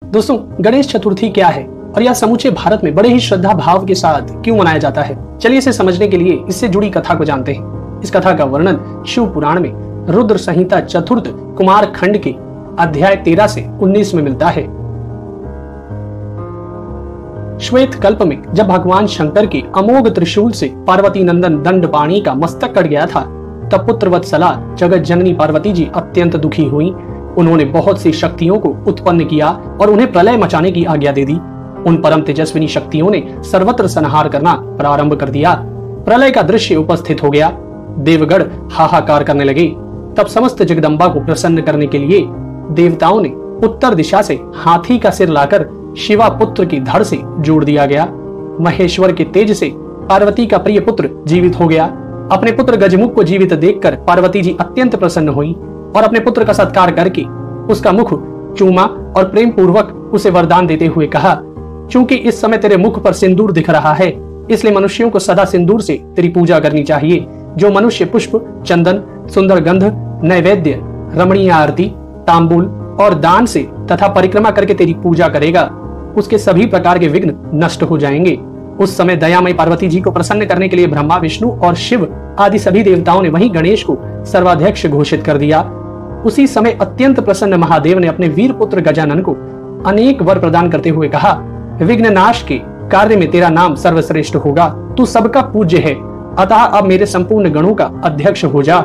दोस्तों, गणेश चतुर्थी क्या है और यह समूचे भारत में बड़े ही श्रद्धा भाव के साथ क्यों मनाया जाता है? चलिए इसे समझने के लिए इससे जुड़ी कथा को जानते हैं। इस कथा का वर्णन शिव पुराण में रुद्र संहिता चतुर्थ कुमार खंड के अध्याय 13 से 19 में मिलता है। श्वेत कल्प में जब भगवान शंकर के अमोघ त्रिशूल से पार्वती नंदन दंडपाणी का मस्तक कट गया था, तब पुत्रवत्सला जगत जननी पार्वती जी अत्यंत दुखी हुई। उन्होंने बहुत सी शक्तियों को उत्पन्न किया और उन्हें प्रलय मचाने की आज्ञा दे दी। उन परम तेजस्विनी शक्तियों ने सर्वत्र संहार करना प्रारंभ कर दिया। प्रलय का दृश्य उपस्थित हो गया। देवगण हाहाकार करने लगे। तब समस्त जगदम्बा को प्रसन्न करने के लिए देवताओं ने उत्तर दिशा से हाथी का सिर लाकर शिवा पुत्र की धड़ से जोड़ दिया गया। महेश्वर के तेज से पार्वती का प्रिय पुत्र जीवित हो गया। अपने पुत्र गजमुख को जीवित देखकर पार्वती जी अत्यंत प्रसन्न हुई और अपने पुत्र का सत्कार करके उसका मुख चूमा और प्रेम पूर्वक उसे वरदान देते हुए कहा, चूंकि इस समय तेरे मुख पर सिंदूर दिख रहा है, इसलिए मनुष्यों को सदा सिंदूर से तेरी पूजा करनी चाहिए। जो मनुष्य पुष्प, चंदन, सुंदर गंध, नैवेद्य, रमणीय आरती, तांबूल और दान से तथा परिक्रमा करके तेरी पूजा करेगा, उसके सभी प्रकार के विघ्न नष्ट हो जाएंगे। उस समय दयामयी पार्वती जी को प्रसन्न करने के लिए ब्रह्मा, विष्णु और शिव आदि सभी देवताओं ने वहीं गणेश को सर्वाध्यक्ष घोषित कर दिया। उसी समय अत्यंत प्रसन्न महादेव ने अपने वीर पुत्र गजानन को अनेक वर प्रदान करते हुए कहा, विघ्ननाश के कार्य में तेरा नाम सर्वश्रेष्ठ होगा। तू सबका पूज्य है, अतः अब मेरे संपूर्ण गणों का अध्यक्ष हो जा।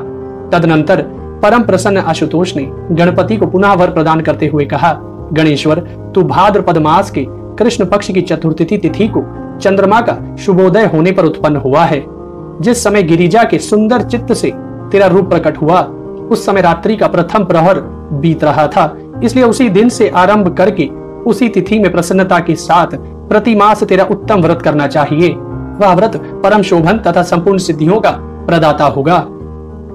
तदनंतर परम प्रसन्न आशुतोष ने गणपति को पुनः वर प्रदान करते हुए कहा, गणेश्वर, तू भाद्रपद मास के कृष्ण पक्ष की चतुर्थी तिथि को चंद्रमा का शुभोदय होने पर उत्पन्न हुआ है। जिस समय गिरिजा के सुंदर चित्त से तेरा रूप प्रकट हुआ, उस समय रात्रि का प्रथम प्रहर बीत रहा था। इसलिए उसी दिन से आरंभ करके उसी तिथि में प्रसन्नता के साथ प्रतिमास तेरा उत्तम व्रत करना चाहिए। वह व्रत परम शोभन तथा संपूर्ण सिद्धियों का प्रदाता होगा।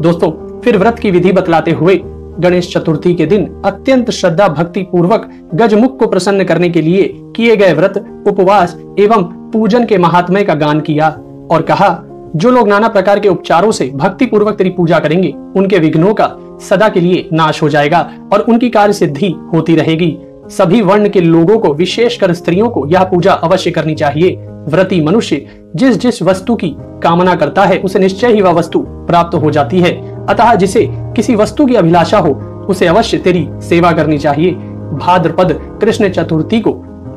दोस्तों, फिर व्रत की विधि बतलाते हुए गणेश चतुर्थी के दिन अत्यंत श्रद्धा भक्ति पूर्वक गजमुख को प्रसन्न करने के लिए किए गए व्रत, उपवास एवं पूजन के महात्म्य का गान किया और कहा, जो लोग नाना प्रकार के उपचारों से भक्ति पूर्वक तेरी पूजा करेंगे, उनके विघ्नों का सदा के लिए नाश हो जाएगा और उनकी कार्य सिद्धि होती रहेगी। सभी वर्ण के लोगों को, विशेषकर स्त्रियों को यह पूजा अवश्य करनी चाहिए। व्रती मनुष्य जिस जिस वस्तु की कामना करता है, उसे निश्चय ही वह वस्तु प्राप्त हो जाती है। अतः जिसे किसी वस्तु की अभिलाषा हो, उसे अवश्य तेरी सेवा करनी चाहिए। भाद्रपद कृष्ण चतुर्थी को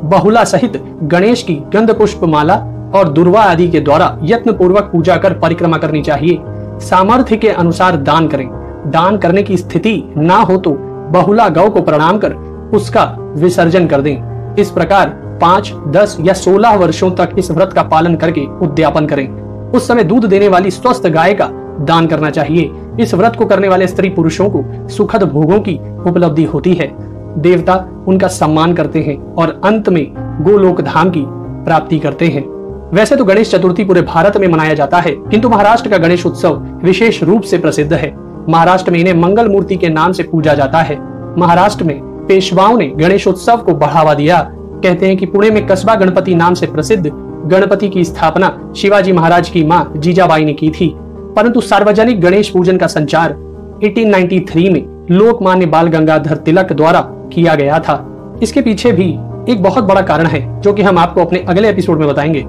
बहुला सहित गणेश की गंध पुष्प माला और दुर्वा आदि के द्वारा यत्न पूर्वक पूजा कर परिक्रमा करनी चाहिए। सामर्थ्य के अनुसार दान करें। दान करने की स्थिति ना हो तो बहुला गौ को प्रणाम कर उसका विसर्जन कर दें। इस प्रकार 5, 10 या 16 वर्षों तक इस व्रत का पालन करके उद्यापन करें। उस समय दूध देने वाली स्वस्थ गाय का दान करना चाहिए। इस व्रत को करने वाले स्त्री पुरुषों को सुखद भोगों की उपलब्धि होती है। देवता उनका सम्मान करते हैं और अंत में गोलोक धाम की प्राप्ति करते हैं। वैसे तो गणेश चतुर्थी पूरे भारत में मनाया जाता है, किंतु महाराष्ट्र का गणेश उत्सव विशेष रूप से प्रसिद्ध है। महाराष्ट्र में इन्हें मंगल मूर्ति के नाम से पूजा जाता है। महाराष्ट्र में पेशवाओं ने गणेश उत्सव को बढ़ावा दिया। कहते हैं कि पुणे में कस्बा गणपति नाम से प्रसिद्ध गणपति की स्थापना शिवाजी महाराज की मां जीजाबाई ने की थी, परंतु सार्वजनिक गणेश पूजन का संचार 1893 में लोकमान्य बाल गंगाधर तिलक द्वारा किया गया था। इसके पीछे भी एक बहुत बड़ा कारण है, जो कि हम आपको अपने अगले एपिसोड में बताएंगे।